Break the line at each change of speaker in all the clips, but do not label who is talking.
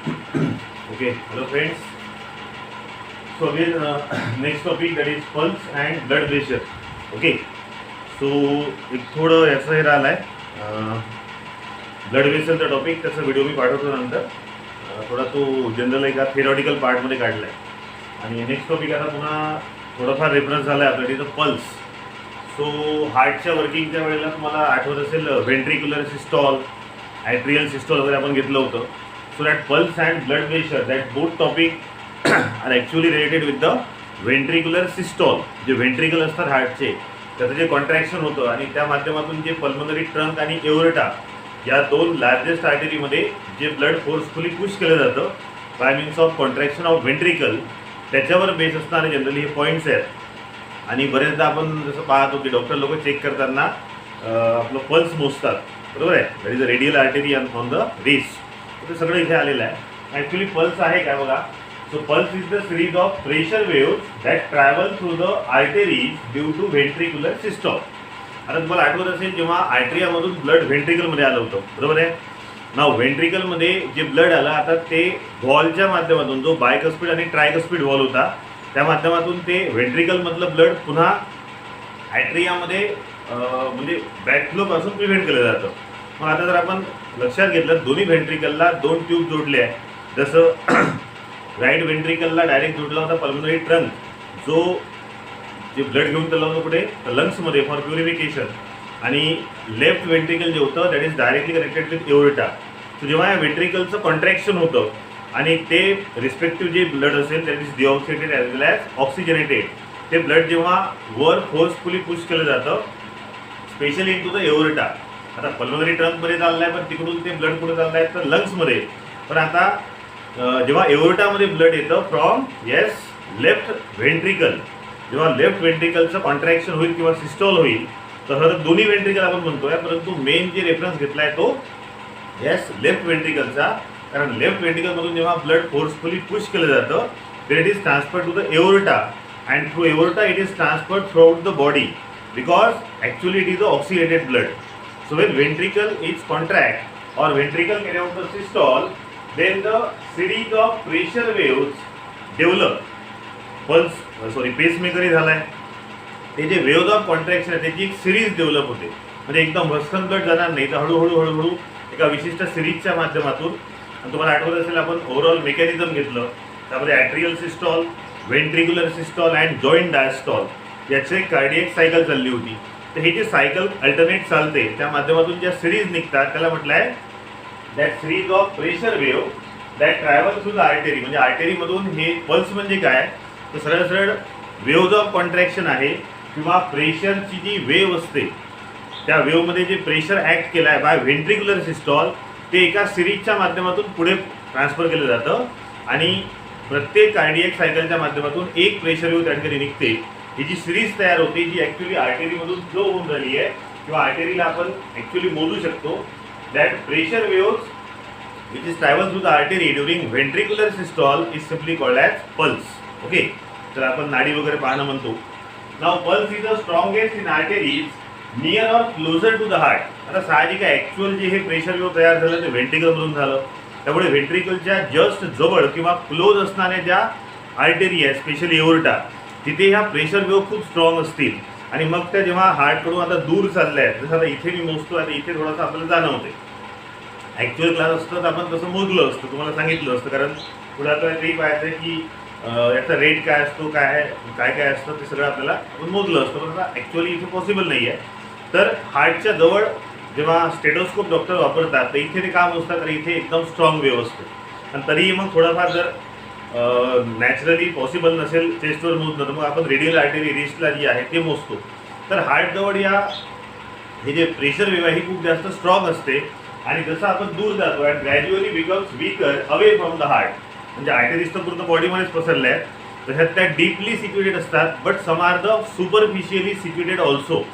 Okay, hello friends. So again, next topic, that is pulse and blood pressure. Okay, so एक थोडं याचं हे राहिलं आहे ब्लड वेसलचा टॉपिक, त्याचा व्हिडिओ मी पाठवतो नंतर. थोडा तो जनरल एका थेरॉटिकल पार्टमध्ये काढला आहे. आणि नेक्स्ट टॉपिक आता पुन्हा थोडाफार रेफरन्स झाला आहे आपल्या तिथं पल्स. सो हार्टच्या वर्किंगच्या वेळेला तुम्हाला आठवत असेल व्हेंट्रिक्युलर सिस्टॉल, ॲट्रियल सिस्टॉल वगैरे आपण घेतलं होतं. So that pulse and blood pressure, that both topic are actually related with the ventricular systole. जे ventricle असतात हार्टचे, त्याचं जे कॉन्ट्रॅक्शन होतं आणि त्या माध्यमातून जे पल्मोनरी ट्रंक आणि एओर्टा या दोन लार्जेस्ट आर्टरीमध्ये जे ब्लड फोर्सफुली पुश केलं जातं bye means of contraction of ventricle, त्याच्यावर बेस असणारे जनरली हे पॉईंट्स आहेत. आणि बरेचदा आपण जसं पाहतो की डॉक्टर लोक चेक करताना आपलं पल्स मोजतात, बरोबर आहे. That is a radial artery on the wrist. ते सगळं इथे आलेलं आहे. ॲक्च्युली पल्स आहे काय बघा. So pulse is the series of pressure waves that travel through the arteries due to ventricular system. आता तुम्हाला आठवत असेल जेव्हा आर्टरियामधून ब्लड व्हेंट्रिकलमध्ये आलं होतं, बरोबर आहे ना. व्हेंट्रिकलमध्ये जे ब्लड आलं, आता ते व्हॉल्वच्या माध्यमातून, जो बायकस्पीड आणि ट्रायकस्पीड व्हॉल्व होता त्या माध्यमातून ते व्हेंट्रिकलमधलं ब्लड पुन्हा ॲट्रियामध्ये म्हणजे बॅकफ्लोपासून प्रिव्हेंट केलं जातं. मग आता जर आपण लक्षात घेतलं, दोन्ही व्हेंट्रिकलला दोन ट्यूब जोडले आहे. जसं राईट व्हेंट्रिकलला डायरेक्ट जोडला होता पल्मोनरी ट्रंक, जो जे ब्लड घेऊन चालला होतं कुठे तर लंग्समध्ये फॉर प्युरिफिकेशन, आणि लेफ्ट व्हेंट्रिकल जे होतं that is directly connected with aorta. So जेव्हा या व्हेंट्रिकलचं कॉन्ट्रॅक्शन होतं आणि ते रिस्पेक्टिव्ह जे ब्लड असेल that is deoxidated as well as oxygenated, ते ब्लड जेव्हा वर फोर्सफुली पुश केलं जातं specially into the aorta. आता पल्मोनरी ट्रंकमध्ये चाललं आहे, पण तिकडून ते ब्लड कुठे चाललं आहे तर लंग्समध्ये. पण आता जेव्हा एओर्टामध्ये ब्लड येतं फ्रॉम लेफ्ट व्हेंट्रिकल, जेव्हा लेफ्ट व्हेंट्रिकलचं कॉन्ट्रॅक्शन होईल किंवा सिस्टॉल होईल, तर दोन्ही व्हेंट्रिकल आपण म्हणतोय, परंतु मेन जे रेफरन्स घेतला आहे तो लेफ्ट व्हेंट्रिकलचा. कारण लेफ्ट व्हेंट्रिकलमधून जेव्हा ब्लड फोर्सफुली पुश केलं जातं तर it is transferred to the aorta, and through aorta it is transferred throughout the body, because actually it is a oxidated blood. So when ventricle is contract or ventricle carry out the systole, then the series of pressure waves develop. Pacemaker ही झाला आहे, ते जे waves of contraction आहे त्याची एक series develop होते. म्हणजे एकदम भस्कन ब्लड जाणार नाही, तर हळूहळू हळूहळू एका विशिष्ट सिरीजच्या माध्यमातून. आणि तुम्हाला आठवत असेल आपण ओव्हरऑल मेकॅनिझम घेतलं, त्यामध्ये atrial सिस्टॉल, ventricular सिस्टॉल and joint diastole याचे कार्डियक सायकल चालली होती. तर हे जे सायकल अल्टरनेट चालते त्या माध्यमातून ज्या सिरीज निघतात त्याला म्हटलं आहे that series of pressure wave that travel through the artery. म्हणजे आर्टरीमधून हे पल्स म्हणजे काय तर सरळ सरळ वेव्ज ऑफ कॉन्ट्रॅक्शन आहे, किंवा प्रेशरची जी वेव्ह असते त्या वेव्हमध्ये जे प्रेशर ॲक्ट केलं आहे बाय व्हेंट्रिक्युलर सिस्टॉल, ते एका सिरीजच्या माध्यमातून पुढे ट्रान्सफर केलं जातं. आणि प्रत्येक कार्डियक सायकलच्या माध्यमातून एक प्रेशर वेव्ह त्या ठिकाणी निघते. ही जी सिरीज तयार होते जी ॲक्च्युली आर्टरीमधून फ्लो होऊन झाली आहे, किंवा आर्टरीला आपण ॲक्च्युली मोजू शकतो. That pressure waves which is travel through the artery during ventricular systole is simply called as pulse. Okay, तर आपण नाडी वगैरे पाहणं म्हणतो. Now pulse is the strongest in arteries near or closer to the heart. आता साहजिक आहे, actual जे हे प्रेशर वेव्ह तयार झालं ते व्हेंट्रिकलमधून झालं, त्यामुळे व्हेंट्रिकलच्या जस्ट जवळ किंवा क्लोज असणाऱ्या ज्या आर्टरी आहे स्पेशली एओर्टा, तिथे ह्या प्रेशर वेव्ह खूप स्ट्रॉंग असतील. आणि मग त्या जेव्हा हार्टकडून आता दूर चालल्या आहेत, जसं आता इथे मी मोजतो, आता इथे थोडंसं आपल्याला जाणवते. ॲक्च्युअल क्लास असतं तर आपण तसं मोजलं असतं, तुम्हाला सांगितलं असतं, कारण पुढे आपल्याला तेही पाहायचं आहे की याचा रेट काय असतो, काय आहे, काय काय असतं, ते सगळं आपल्याला आपण मोजलं असतं. पण आता ॲक्च्युअली इथे पॉसिबल नाही आहे. तर हार्टच्या जवळ जेव्हा स्टेटोस्कोप डॉक्टर वापरतात तर इथे ते काम मोजतात, तर इथे एकदम स्ट्रॉंग वेव्ह असतो. आणि तरीही मग थोडाफार जर नॅचरली पॉसिबल नसेल चेस्टवर मोजणं, तर मग आपण रेडियल आर्टरी रिस्टला जी आहे ते मोजतो. तर हार्टजवळ हे जे प्रेशर वेव्ह आहे ही खूप जास्त स्ट्रॉंग असते. आणि जसं आपण दूर जातो and gradually becomes weaker away from the heart, म्हणजे आर्टरीज तर पूर्ण बॉडीमध्येच पसरल्या आहेत, तशात त्या डीपली सिक्युएटेड असतात, but some are the superficially situated also.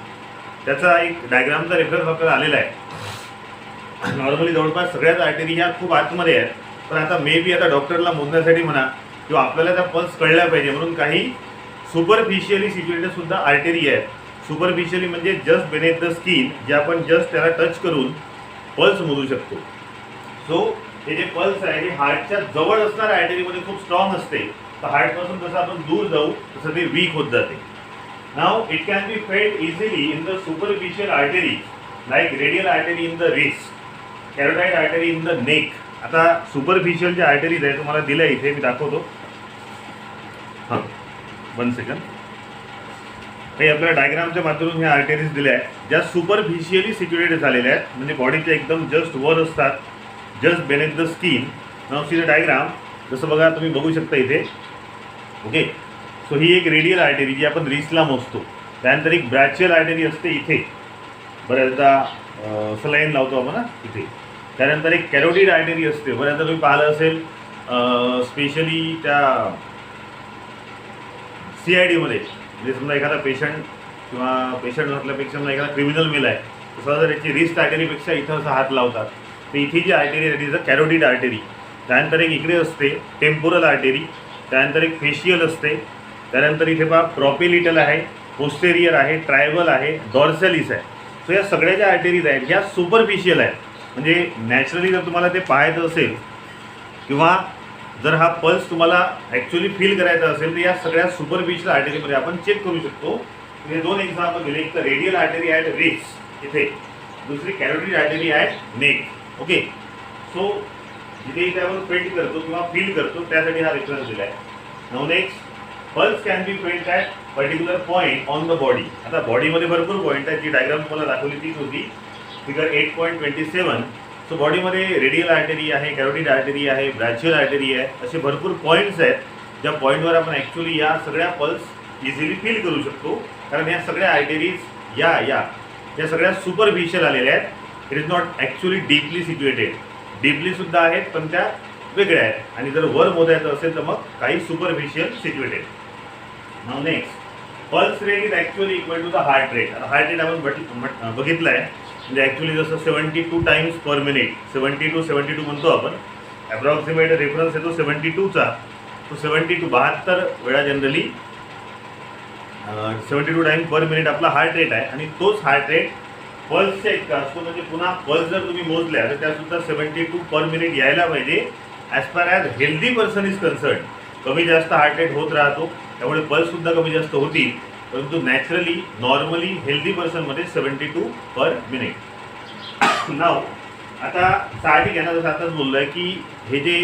त्याचा एक डायग्रामचा रेफरन्स आपल्याला आलेला आहे. नॉर्मली जवळपास सगळ्याच आर्टरी ह्या खूप आतमध्ये आहेत, पण आता मे बी आता डॉक्टरला मोजण्यासाठी म्हणा किंवा आपल्याला त्या पल्स कळल्या पाहिजे म्हणून काही सुपरफिशियली सिच्युएटेड सुद्धा आर्टरी आहेत. सुपरफिशियली म्हणजे जस्ट बेनेथ द स्किन, जे आपण जस्ट त्याला टच करून पल्स मोजू शकतो. सो हे जे पल्स आहे हे हार्टच्या जवळ असणाऱ्या आर्टरीमध्ये खूप स्ट्रॉंग असते. तर हार्टपासून जसं आपण दूर जाऊ तसं ते वीक होत जाते. Now it can be felt easily in the superficial artery like radial artery in the wrist, carotid artery in the neck. आता सुपरफिशियल जे आर्टरीज आहे तुम्हाला दिल्या इथे मी दाखवतो. हां 1 सेकंड. हे आपल्या डायग्रामच्या माध्यमातून ह्या आर्टरीज दिल्या आहेत ज्या सुपरफिशियली सिच्युएटेड झालेल्या आहेत, म्हणजे बॉडीच्या एकदम जस्ट वर असतात, just beneath the skin. Now see the diagram. जसं बघा तुम्ही बघू शकता इथे. ओके, सो ही एक रेडियल आर्टरी जी आपण रिस्टला मोजतो. त्यानंतर एक ब्रॅचियल आर्टरी असते इथे, बऱ्याचदा सलाईन लावतो आपण ना इथे. त्यानंतर एक कॅरोटिड आर्टरी असते. बऱ्याचदा तुम्ही पाहिलं असेल स्पेशली त्या CID मध्ये, म्हणजे समजा एखादा पेशंट किंवा पेशंट म्हटल्यापेक्षा समजा एखादा क्रिमिनल मेल आहे, तसं जर याची रिस्ट आर्टरीपेक्षा इथं असा हात लावतात. तर इथे जी आर्टरी आहे इज अ कॅरोटिड आर्टरी. त्यानंतर एक इकडे असते टेम्पोरल आर्टरी. त्यानंतर एक फेशियल असते. त्यानंतर इथे पहा प्रॉपेलिटल आहे, पोस्टेरियर आहे, ट्रायबल आहे, डॉर्सॅलिस आहे. सो या सगळ्या ज्या आर्टरीज आहेत ह्या सुपरफिशियल आहेत. म्हणजे नॅचरली जर तुम्हाला ते पाहायचं असेल किंवा जर हा पल्स तुम्हाला ॲक्च्युली फील करायचा असेल तर या सगळ्या सुपरफिशियल आर्टरीमध्ये आपण चेक करू शकतो. हे 2 एक्झाम्पल दिले. एक तर रेडियल आर्टरी ॲट रिस्ट इथे, दुसरी carotid artery at neck. Okay, so जिथे इथे आपण फेल्ट करतो किंवा फील करतो त्यासाठी हा रेफरन्स दिला आहे. Now next, pulse can be felt at particular point on the body. आता बॉडीमध्ये भरपूर पॉईंट आहेत. जी डायग्राम तुम्हाला दाखवली तीच होती, फिगर 8.27. सो बॉडीमध्ये रेडियल आर्टरी आहे, कॅरोटिड आर्टरी आहे, ब्रॅचियल आर्टरी आहे, असे भरपूर पॉईंट्स आहेत ज्या पॉईंटवर आपण ॲक्च्युली या सगळ्या पल्स इझिली फील करू शकतो. कारण या सगळ्या आर्टरीज या सगळ्या सुपरफिशियल आलेल्या आहेत. It is not actually deeply situated. Deeply सुद्धा आहेत पण त्या वेगळ्या आहेत. आणि जर वर मोजायचं असेल तर मग काही superficial situated. Now next, pulse rate is actually equal to the heart rate. Heart rate आपण बघितलं आहे, म्हणजे ॲक्च्युली जसं 72 टाइम्स पर मिनिट, 70 to 72 म्हणतो आपण. ॲप्रॉक्सिमेट रेफरन्स येतो 72चा. तो 72 वेळा जनरली 72 टाइम्स पर मिनिट आपला हार्ट रेट आहे. आणि तोच हार्ट रेट पल्सच्या इतका असतो. म्हणजे पुन्हा पल्स जर तुम्ही मोजल्या तर त्यासुद्धा 72 पर मिनिट यायला पाहिजे. As per as healthy person is concern. कमी जास्त हार्ट रेट होत राहतो, त्यामुळे पल्ससुद्धा कमी जास्त होतील. परंतु नॅचरली नॉर्मली हेल्दी पर्सनमध्ये 72 पर मिनिट. नाव आता साहजिक आहे ना, जसं आताच बोललो आहे की हे जे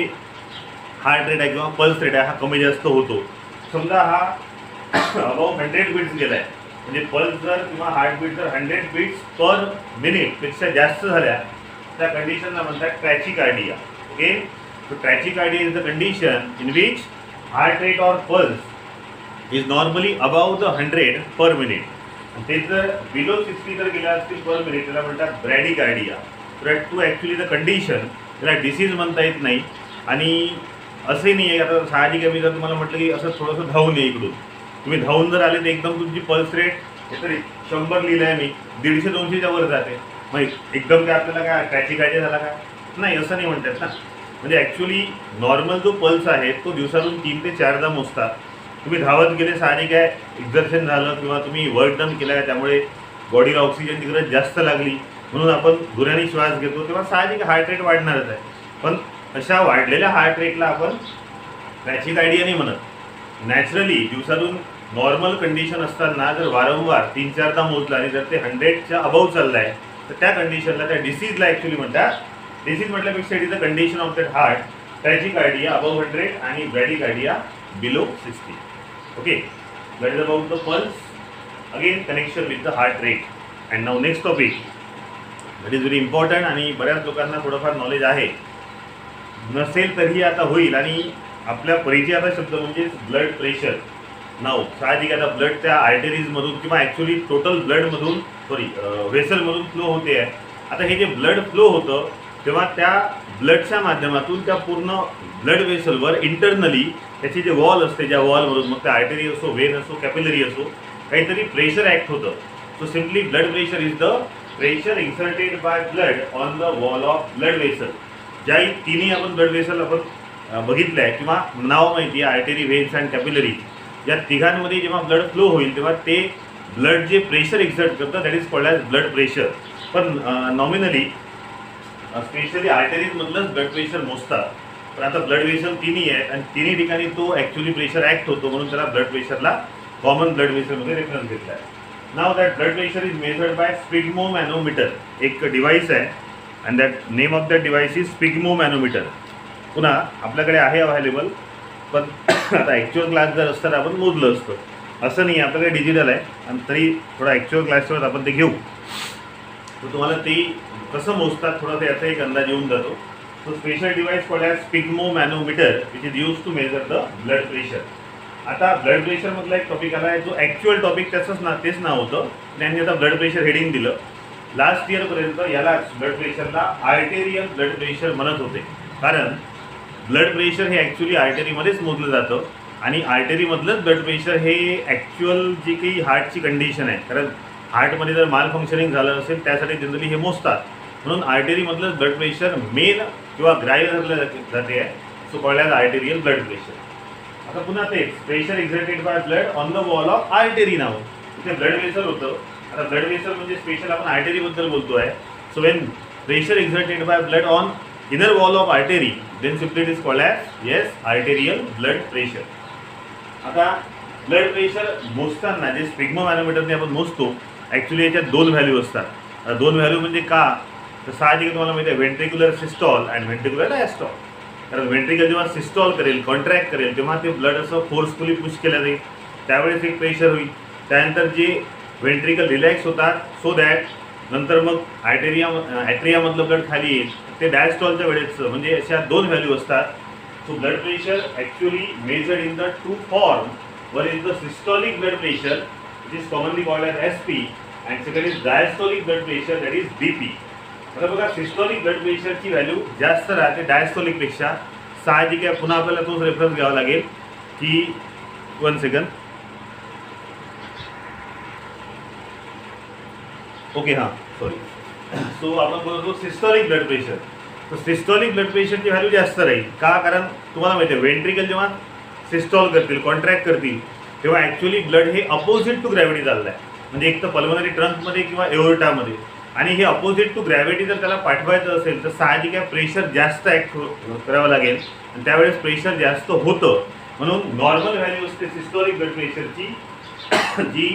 हार्ट रेट आहे किंवा पल्स रेट आहे हा कमी जास्त होतो. समजा हा अबाउट 100 बीट्स गेला आहे, म्हणजे पल्स जर किंवा हार्टबीट जर 100 बीट्स पर मिनिटपेक्षा जास्त झाल्या त्या कंडिशनला म्हणतात tachycardia. Okay, so tachycardia is the condition in which heart rate or pulse is normally above the 100 per minute. ते जर बिलो 60 जर गेल्या असतील पर मिनिट त्याला म्हणतात ब्रॅडिकार्डिया. टू ॲक्च्युली द कंडिशन, त्याला डिसीज म्हणता येत नाही. आणि असंही नाही आहे, आता साहजिक आहे मी जर तुम्हाला म्हटलं की असं थोडंसं धावून ये इकडून, तुम्ही धावून जर आले तर एकदम तुमची पल्स रेट हे तरी 100 लिहिलं आहे मी, 150-200च्या वर जाते. मग एकदम काय आपल्याला काय ट्रॅचिकार्डिया झाला का? नाही, असं नाही म्हणतात ना. म्हणजे ॲक्च्युली नॉर्मल जो पल्स आहे तो दिवसातून 3 ते 4दा मोजतात. तुम्ही धावत गेले, साहजिक आहे एक्झर्शन झालं किंवा तुम्ही वर्क डन केला आहे त्यामुळे बॉडीला ऑक्सिजनची गरज जास्त लागली म्हणून आपण धुराने श्वास घेतो, तेव्हा साहजिक हार्ट रेट वाढणारच आहे. पण अशा वाढलेल्या हार्ट रेटला आपण ट्रॅचिकार्डिया नाही म्हणत. नॅचरली दिवसातून नॉर्मल कंडिशन असताना जर वारंवार 3-4दा मोजला आणि जर ते 100च्या अबाव चाललं आहे तर त्या कंडिशनला, त्या डिसीजला ॲक्च्युली म्हणतात. डिसीज म्हटल्यापेक्षा it is the condition of that heart. Tachycardia above 100 आणि bradycardia below 60. Okay, that is about the pulse. Again connection with the heart rate. And now next topic that is very important आणि बऱ्याच लोकांना थोडंफार knowledge आहे, नसेल तरीही आता होईल. आणि आपल्या परिचयाचा शब्द म्हणजे ब्लड प्रेशर. नाव साहजिक आता ब्लड त्या आर्टरीजमधून किंवा ॲक्च्युली टोटल ब्लडमधून व्हेसलमधून फ्लो होते आहे. आता हे जे ब्लड फ्लो होतं तेव्हा त्या ब्लडच्या माध्यमातून त्या पूर्ण ब्लड व्हेसलवर इंटरनली त्याची जे वॉल असते, ज्या वॉलमधून मग त्या आर्टरी असो, वेन असो, कॅपिलरी असो, काहीतरी प्रेशर ॲक्ट होतं. So simply blood pressure is the pressure exerted by blood on the wall of blood vessel. ज्याही तिन्ही आपण ब्लड व्हेसल आपण बघितलं आहे किंवा नाव माहिती आहे, आर्टरी, व्हेन्स अँड कॅपिलरी, या तिघांमध्ये जेव्हा ब्लड फ्लो होईल तेव्हा ते ब्लड जे प्रेशर एक्झर्ट करतं that is called as blood pressure. पण नॉमिनली स्पेशली आर्टरीजमधलंच ब्लड प्रेशर मोजतात. पण आता ब्लड व्हेसल तिन्ही आहेत आणि तिन्ही ठिकाणी तो ॲक्च्युली प्रेशर ॲक्ट होतो, म्हणून त्याला ब्लड प्रेशरला कॉमन ब्लड प्रेशरमध्ये रेफरन्स घेतला आहे. Now that blood pressure is measured by sphygmomanometer. एक डिव्हाइस आहे and that name of that device is sphygmomanometer. पुन्हा आपल्याकडे आहे अवेलेबल, पण आता ॲक्च्युअल क्लास जर असतं तर आपण मोजलं असतं. असं नाही, आपल्याकडे डिजिटल आहे आणि तरी थोडा ॲक्च्युअल क्लासवर आपण ते घेऊ. तर तुम्हाला ते कसं मोजतात थोडं याचा एक अंदाज येऊन जातो. So special device called as sphygmomanometer which is use to measure the blood pressure. आता ब्लड प्रेशरमधला एक टॉपिक आला आहे जो ॲक्च्युअल टॉपिक तेच नाव होतं. त्यांनी आता ब्लड प्रेशर हेडिंग दिलं. लास्ट इयरपर्यंत याला ब्लड प्रेशरला आर्टेरियल ब्लड प्रेशर म्हणत होते, कारण ब्लड प्रेशर हे ॲक्च्युली आर्टरीमध्येच मोजलं जातं आणि आर्टरीमधलंच ब्लड प्रेशर हे ॲक्च्युअल जी काही हार्टची कंडिशन आहे, कारण हार्टमध्ये जर माल फंक्शनिंग झालं असेल त्यासाठी जनरली हे मोजतात. म्हणून आर्टरीमधलं ब्लड प्रेशर मेन किंवा ग्राह्य धरलं जाते आहे. So called as arterial blood pressure. आता पुन्हा तेच pressure exerted by blood on the wall of artery now. इथे ब्लड वेसल होतं. आता ब्लड वेसल म्हणजे स्पेशल आपण आर्टरीबद्दल बोलतो आहे. So when pressure exerted by blood on inner wall of artery then simply it is called as arterial blood pressure. आता blood pressure मोजताना जे स्पिग्मोमॅनोमीटरने आपण मोजतो ॲक्च्युली याच्यात 2 व्हॅल्यू असतात. 2 व्हॅल्यू म्हणजे का, तर साहजिक तुम्हाला माहिती आहे व्हेंट्रिक्युलर सिस्टॉल अँड व्हेंट्रिक्युलर डायस्टॉल. कारण व्हेंट्रिकल जेव्हा सिस्टॉल करेल, कॉन्ट्रॅक्ट करेल, तेव्हा ते ब्लड असं फोर्सफुली पुश केलं जाईल, त्यावेळेस एक प्रेशर होईल. त्यानंतर जे व्हेंट्रिकल रिलॅक्स होतात सो दॅट नंतर मग ॲट्रियामधलं ब्लड खाली येईल, ते डायस्टॉलच्या वेळेसचं. म्हणजे अशा 2 व्हॅल्यू असतात. So blood pressure actually measured in the 2 form. One is the systolic blood pressure which is commonly called as SP and second is diastolic blood pressure that is BP. आता बघा systolic blood प्रेशरची value जास्त राहते डायस्टॉलिकपेक्षा. साहजिक आहे, पुन्हा आपल्याला तोच reference घ्यावा लागेल की 1 सेकंड. ओके हां सॉरी. सो आपण बोलतो सिस्टॉलिक ब्लड प्रेशर. तर सिस्टॉलिक ब्लड प्रेशरची व्हॅल्यू जास्त राहील. का, कारण तुम्हाला माहिती आहे व्हेंट्रिकल जेव्हा सिस्टॉल करतील, कॉन्ट्रॅक्ट करतील, तेव्हा ॲक्च्युली ब्लड हे अपोजिट टू ग्रॅव्हिटी चाललं आहे. म्हणजे एक तर पल्मनरी ट्रंकमध्ये किंवा एओर्टामध्ये, आणि हे अपोजिट टू ग्रॅव्हिटी जर त्याला पाठवायचं असेल तर साहजिक आहे प्रेशर जास्त ॲक्ट करावं लागेल आणि त्यावेळेस प्रेशर जास्त होतं. म्हणून नॉर्मल व्हॅल्यू असते सिस्टॉलिक ब्लड प्रेशरची जी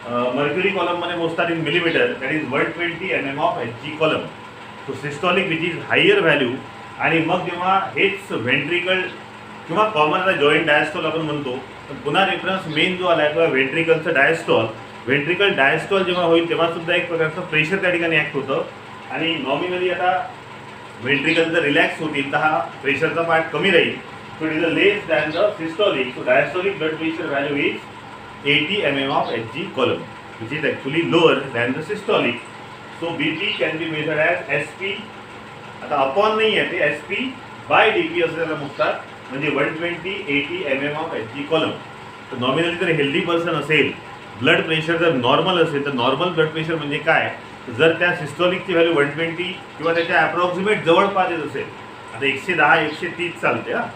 मर्क्युरी कॉलममध्ये मोजतात in millimetre, that is 120 mm of Hg column. So systolic which is higher value. आणि मग जेव्हा हेच व्हेंट्रिकल किंवा कॉमनला जॉईंट डायस्टॉल आपण म्हणतो, तर पुन्हा रेफरन्स मेन जो आला आहे किंवा व्हेंट्रिकलचं डायस्टॉल. व्हेंट्रिकल डायस्टॉल जेव्हा होईल तेव्हा सुद्धा एक प्रकारचं प्रेशर त्या ठिकाणी ॲक्ट होतं. आणि नॉमिनली आता व्हेंट्रिकल जर रिलॅक्स होतील तर हा प्रेशरचा पार्ट कमी राहील. So it is a less than the systolic. So diastolic blood pressure value is 80 mm of Hg column which is actually lower than the systolic. So BP can be measured as SP. आता upon नाही आहे, ते SP bye DP असं त्याला मोजतात. म्हणजे 120/80 mm of Hg column. तर nominally जर हेल्दी पर्सन असेल, ब्लड प्रेशर जर नॉर्मल असेल, तर नॉर्मल ब्लड प्रेशर म्हणजे काय, जर त्या सिस्टॉलिकची व्हॅल्यू 120 किंवा त्याच्या ॲप्रॉक्सिमेट जवळपास येत असेल. आता 110-130 चालते हां.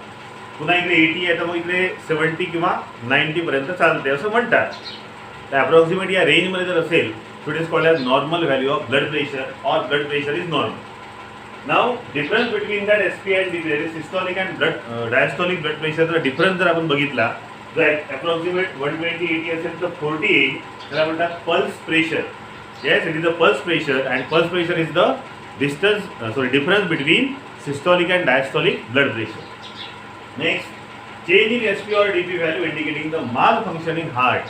पुन्हा इकडे 80 आहे तर मग इकडे 70 किंवा 90पर्यंत चालते असं म्हणतात. तर ॲप्रॉक्सिमेट या रेंजमध्ये जर असेल so it is called as normal value of blood pressure or blood pressure is normal. Now difference between that SP and DP, systolic and diastolic blood प्रेशरचा डिफरन्स जर आपण बघितला, जर ॲप्रॉक्सिमेट 120/80 असेल तर 40 येईल, त्याला म्हणतात pulse pressure. Yes, it is the pulse pressure and pulse pressure is the difference between systolic and diastolic blood pressure. Next, change in SP और DP व्हॅल्यू इंडिकेटिंग द माल फंक्शनिंग हार्ट.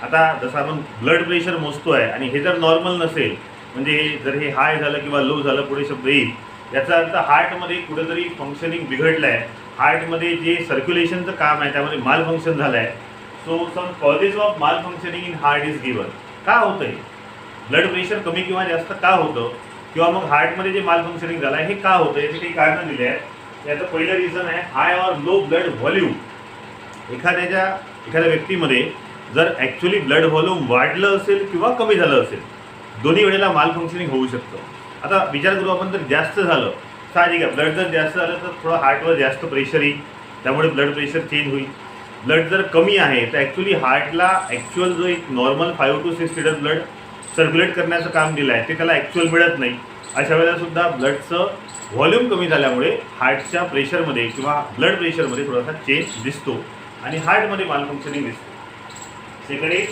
आता जसं आपण ब्लड प्रेशर मोजतो आहे आणि हे जर नॉर्मल नसेल, म्हणजे जर हे हाय झालं किंवा लो झालं पुढे शब्द येईल, याचा अर्थ हार्टमध्ये कुठेतरी फंक्शनिंग बिघडलं आहे, हार्टमध्ये जे सर्क्युलेशनचं काम आहे त्यामध्ये माल फंक्शन झालं आहे. सो सम कॉजेस ऑफ माल functioning in heart is given. का होतं आहे ब्लड प्रेशर कमी किंवा जास्त का होतं, किंवा मग हार्टमध्ये जे माल फंक्शनिंग झालं आहे हे का होतं, याचे काही कारणं दिले आहेत. याचं पहिलं रिझन आहे हाय ऑर लो ब्लड व्हॉल्यूम. एखाद्या व्यक्तीमध्ये जर ॲक्च्युली ब्लड व्हॉल्यूम वाढलं असेल किंवा कमी झालं असेल, दोन्ही वेळेला माल फंक्शनिंग होऊ शकतं. आता विचार करू आपण, जर जास्त झालं, साहजिक आहे ब्लड जर जास्त झालं तर थोडं हार्टवर जास्त प्रेशर येईल, त्यामुळे ब्लड प्रेशर चेंज होईल. ब्लड जर कमी आहे तर ॲक्च्युली हार्टला ॲक्च्युअल जो एक normal 5 to 6 litre blood circulate करण्याचं काम दिलं आहे ते त्याला ॲक्च्युअल मिळत नाही. अशा वेळेला सुद्धा ब्लडचं व्हॉल्यूम कमी झाल्यामुळे हार्टच्या प्रेशरमध्ये किंवा ब्लड प्रेशरमध्ये थोडासा चेंज दिसतो आणि हार्टमध्ये मालफंक्शनिंग दिसतो. Second is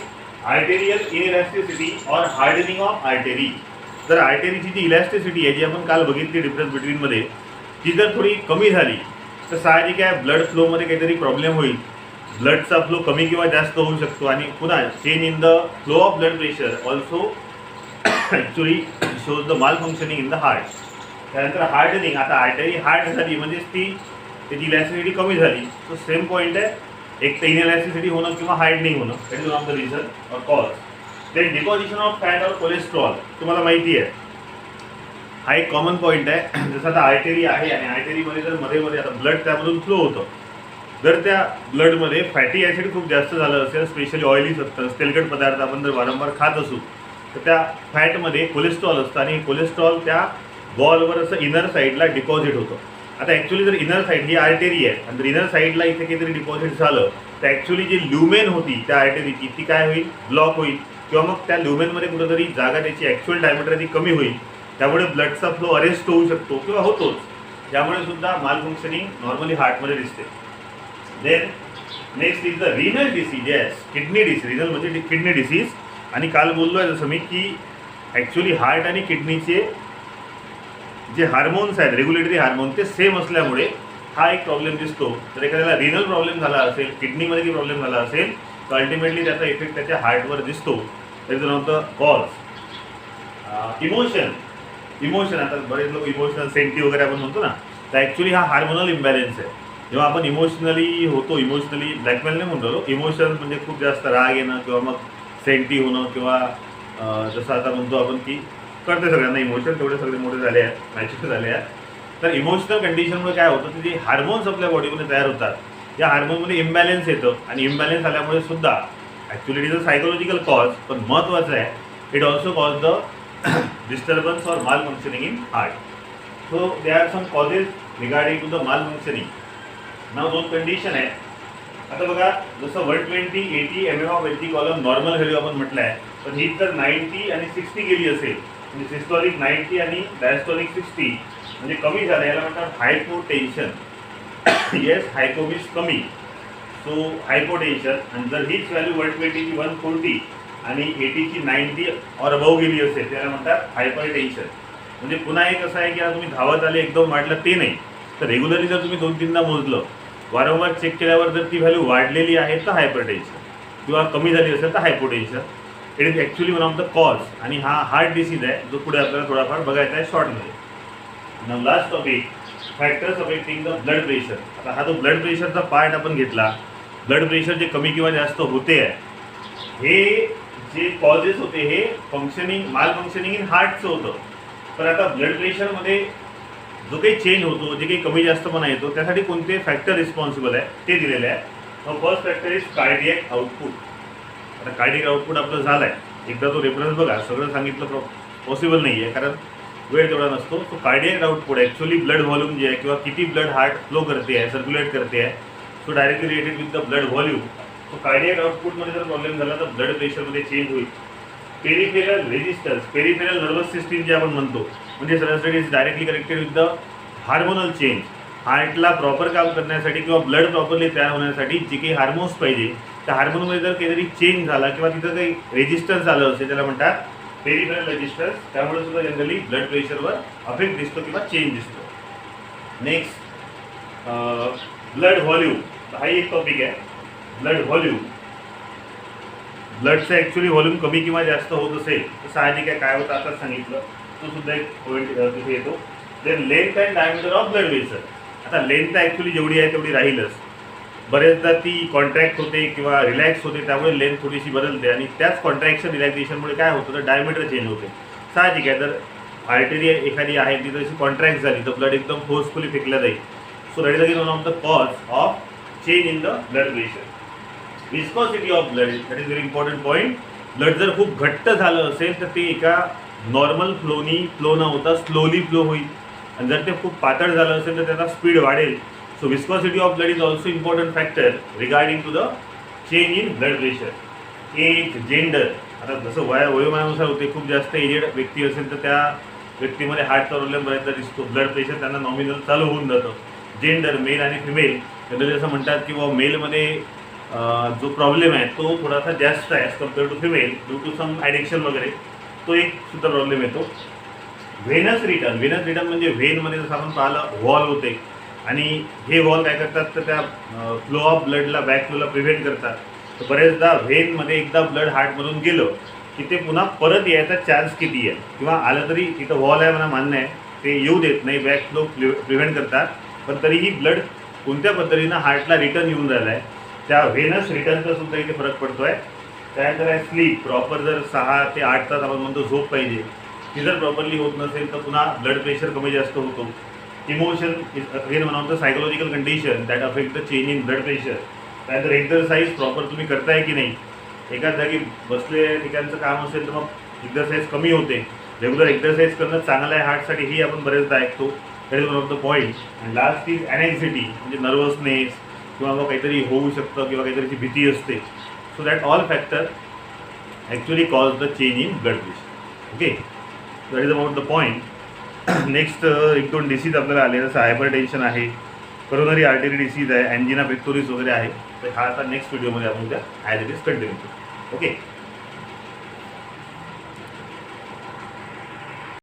arterial inelasticity or hardening of artery. जर आर्टेरीची जी इलॅस्टिसिटी आहे जी आपण काल बघितली डिफरन्स बिटवीनमध्ये, ती जर थोडी कमी झाली तर साहजिक आहे ब्लड फ्लोमध्ये काहीतरी प्रॉब्लेम होईल. ब्लडचा फ्लो कमी किंवा जास्त होऊ शकतो आणि पुन्हा change in the flow of blood pressure also actually shows the malfunctioning in the heart. त्यानंतर हार्डनिंग, आता आर्टरी हार्ड झाली म्हणजेच त्याची इलॅस्टिसिटी कमी झाली. तो सेम पॉईंट आहे, एक तर इनइलॅस्टिसिटी होणं किंवा हार्डनिंग होणं, that is one of the reason or cause. Then deposition of fat or cholesterol, तुम्हाला माहिती आहे हा एक कॉमन पॉईंट आहे. जसं आता आर्टेरी आहे आणि आर्टेरीमध्ये जर मध्ये आता ब्लड त्यामधून फ्लो होतं, जर त्या ब्लडमध्ये फॅटी ॲसिड खूप जास्त झालं असेल, स्पेशली ऑइली सब्स्टन्स तेलकट पदार्थ आपण जर वारंवार खात असू तर त्या फॅटमध्ये कोलेस्ट्रॉल असतं आणि कोलेस्ट्रॉल त्या बॉलवर असं इनर साईडला डिपॉझिट होतं. आता ॲक्च्युली जर इनर साईड ही आर्टेरी आहे आणि जर इनर साईडला इथे काहीतरी डिपॉझिट झालं तर ॲक्च्युली जी ल्युमेन होती त्या आर्टेरीची ती काय होईल, ब्लॉक होईल किंवा मग त्या ल्युमेनमध्ये कुठेतरी जागा त्याची ॲक्च्युअल डायमीटर ती कमी होईल. त्यामुळे ब्लडचा फ्लो अरेस्ट होऊ शकतो किंवा होतोच. त्यामुळे सुद्धा माल फंक्शनिंग नॉर्मली हार्टमध्ये दिसते. Then next is the renal disease. Yes, kidney disease. Renal म्हणजे किडनी डिसीज. आणि काल बोललो आहे जसं मी की ॲक्च्युली हार्ट आणि किडनीचे जे हार्मोन्स आहेत, रेग्युलेटरी हार्मोन, ते सेम असल्यामुळे हा एक प्रॉब्लेम दिसतो. जर एखाद्याला रिनल प्रॉब्लेम झाला असेल, किडनीमध्ये काही प्रॉब्लेम झाला असेल तर अल्टिमेटली त्याचा इफेक्ट त्याच्या हार्टवर दिसतो. That is one of the cause. Emotion, आता बरेच लोक इमोशनल सेंटी वगैरे आपण म्हणतो ना, तर ॲक्च्युली हा हार्मोनल इम्बॅलन्स आहे. जेव्हा आपण इमोशनली होतो, इमोशनली ब्लॅकमेल नाही म्हणतो, इमोशन्स म्हणजे खूप जास्त राग येणं किंवा मग सेंटी होणं किंवा जसं आता म्हणतो आपण की कळते सगळ्यांना इमोशन, तेवढे सगळे मोठे झाले आहेत, मॅच्युअर झाले आहेत. तर इमोशनल कंडिशनमुळे काय होतं की जे हार्मोन्स आपल्या बॉडीमध्ये तयार होतात, या हार्मोनमध्ये इम्बॅलन्स येतं आणि इम्बॅलन्स आल्यामुळे सुद्धा actually it is a psychological cause, पण महत्त्वाचं आहे it also cause the disturbance or malfunctioning in heart. So they are some causes regarding to the malfunctioning. Now दोन कंडिशन आहे. आता बघा, जसं 120-80 mm of H column normal value आपण म्हटलं आहे, पण ही जर 90 आणि 60 गेली असेल, म्हणजे सिस्टॉलिक 90 आणि डायस्टॉलिक 60 म्हणजे कमी झालं, याला म्हणतात हायपोटेन्शन. येस, हायपो मीन्स कमी, सो हायपोटेन्शन. आणि जर हीच व्हॅल्यू 120 ची 140 आणि 80 ची 90 और अबव गेली असेल त्याला म्हणतात हायपरटेन्शन. म्हणजे पुन्हा एक असं आहे की आता तुम्ही धावत आले एकदम वाढलं ते नाही, तर रेग्युलरली जर तुम्ही 2-3दा मोजलं, वारंवार चेक केल्यावर जर ती व्हॅल्यू वाढलेली आहे तर हायपरटेन्शन किंवा कमी झाली असेल तर hypotension. It is actually one of the cause. आणि हा हार्ट डिसीज आहे जो पुढे आपल्याला थोडाफार बघायचा आहे शॉर्टमध्ये. Now last topic, factors affecting the blood pressure. आता हा जो ब्लड प्रेशरचा पार्ट आपण घेतला, ब्लड प्रेशर जे कमी किंवा जास्त होते आहे, हे जे कॉजेस होते हे माल फंक्शनिंग इन हार्टचं होतं. पण आता ब्लड प्रेशरमध्ये जो काही चेंज होतो, जे काही कमी जास्तपणा येतो, त्यासाठी कोणते फॅक्टर रिस्पॉन्सिबल आहे ते दिलेले आहे. First factor is cardiac output. आता कार्डियक आउटपुट आपलं झालं आहे, एकदा तो रेफरन्स बघा. सगळं सांगितलं पॉसिबल नाही आहे कारण वेळ तेवढा नसतो. तो cardiac output actually blood volume जे आहे किंवा किती ब्लड हार्ट फ्लो करते आहे, सर्क्युलेट करते आहे, so directly related with the blood volume. तो कार्डियक आउटपुटमध्ये जर प्रॉब्लेम झाला तर ब्लड प्रेशरमध्ये चेंज होईल. Peripheral resistance, peripheral nervous system जे आपण म्हणतो, म्हणजे सरळ is directly connected with the hormonal change. हार्टला प्रॉपर काम करण्यासाठी किंवा ब्लड प्रॉपरली तयार होण्यासाठी जे काही हार्मोन्स पाहिजे, त्या हार्मोनमध्ये जर काहीतरी चेंज झाला किंवा तिथं काही रेजिस्टन्स आलं असेल त्याला म्हणतात पेरिफेरल रेजिस्टन्स. त्यामुळे सुद्धा जनरली ब्लड प्रेशरवर अफेक्ट दिसतो किंवा चेंज दिसतो. Next, blood volume. हा एक टॉपिक आहे, ब्लड व्हॉल्यूम. ब्लडचं ॲक्च्युली व्हॉल्यूम कमी किंवा जास्त होत असेल तर साहजिक आहे काय होतं आताच सांगितलं, तो सुद्धा एक पॉईंट तिथे येतो. Then length and diameter of blood vessel. आता लेंथ ॲक्च्युली जेवढी आहे तेवढी राहीलच, बरेचदा ती कॉन्ट्रॅक्ट होते किंवा रिलॅक्स होते, त्यामुळे लेंथ थोडीशी बदलते आणि त्याच कॉन्ट्रॅक्शन रिलॅक्सेशनमुळे काय होतं तर डायमीटर चेंज होते. साहजिक आहे, जर आर्टरी एखादी आहे ती जशी कॉन्ट्रॅक्ट झाली तर ब्लड एकदम फोर्सफुली फेकलं जाईल. So that is again one of the cause of change in the blood pressure. Viscosity of blood, that is very important point. Blood जर खूप घट्ट झालं असेल तर ते एका नॉर्मल फ्लो न होता स्लोली फ्लो होईल, आणि जर ते खूप पातळ झालं असेल तर त्याचा स्पीड वाढेल. So viscosity of blood is also important factor regarding to the change in blood pressure. Age, gender. आता जसं वयोमानानुसार होते, खूप जास्त एजेड व्यक्ती असेल तर त्या व्यक्तीमध्ये हार्टचा प्रॉब्लेम बऱ्याचदा दिसतो. ब्लड प्रेशर त्यांना नॉमिनल चालू होऊन जातं. जेंडर मेल आणि फिमेल जनरली असं म्हणतात की बाबा मेलमध्ये जो प्रॉब्लेम आहे तो थोडासा जास्त आहे as compare to female due to some addiction वगैरे. तो एक सुद्धा प्रॉब्लेम येतो. व्हेनस रिटर्न म्हणजे व्हेनमध्ये जसं आपण पाहिलं वॉल होते आणि हे वॉल काय करतात तर त्या फ्लो ऑफ ब्लडला बॅक फ्लोला प्रिव्हेंट करतात. तर बरेचदा व्हेनमध्ये एकदा ब्लड हार्टमधून गेलं की ते पुन्हा परत यायचा चान्स किती आहे, किंवा आलं तरी तिथं वॉल आहे मला मान्य आहे ते येऊ देत नाही, बॅक फ्लो प्रिव्हेंट करतात, पण तरीही ब्लड कोणत्या पद्धतीनं हार्टला रिटर्न येऊन राहिला आहे त्या व्हेनस रिटर्नचा सुद्धा इथे फरक पडतो आहे. त्यानंतर आहे स्लीप. प्रॉपर जर 6 ते 8 तास आपण म्हणतो झोप पाहिजे, ती जर प्रॉपरली होत नसेल तर पुन्हा ब्लड प्रेशर कमी जास्त होतो. Emotion is again one of the psychological condition that affect the change in blood pressure. त्यानंतर एक्झरसाईज प्रॉपर तुम्ही करताय की नाही, एकाच जागी बसले ठिकाणचं काम असेल तर मग एक्झरसाईज कमी होते. रेग्युलर एक्झरसाईज करणं चांगलं आहे हार्टसाठी ही आपण बरेचदा ऐकतो. That is one of the point. And last is anxiety म्हणजे नर्वसनेस किंवा मग काहीतरी होऊ शकतं किंवा काहीतरीची भीती असते. So that all factor actually cause the change in blood pressure. Okay, that is about the point. Next 1-2 disease आपल्याला आले, जसं हायपर टेन्शन आहे, करोनरी आर्टरी डिसीज आहे, अँजिना पेक्टोरिस वगैरे आहे. तर हा आता नेक्स्ट व्हिडिओमध्ये आपण त्या ॲज इट इज कंटिन्यू करू. ओके.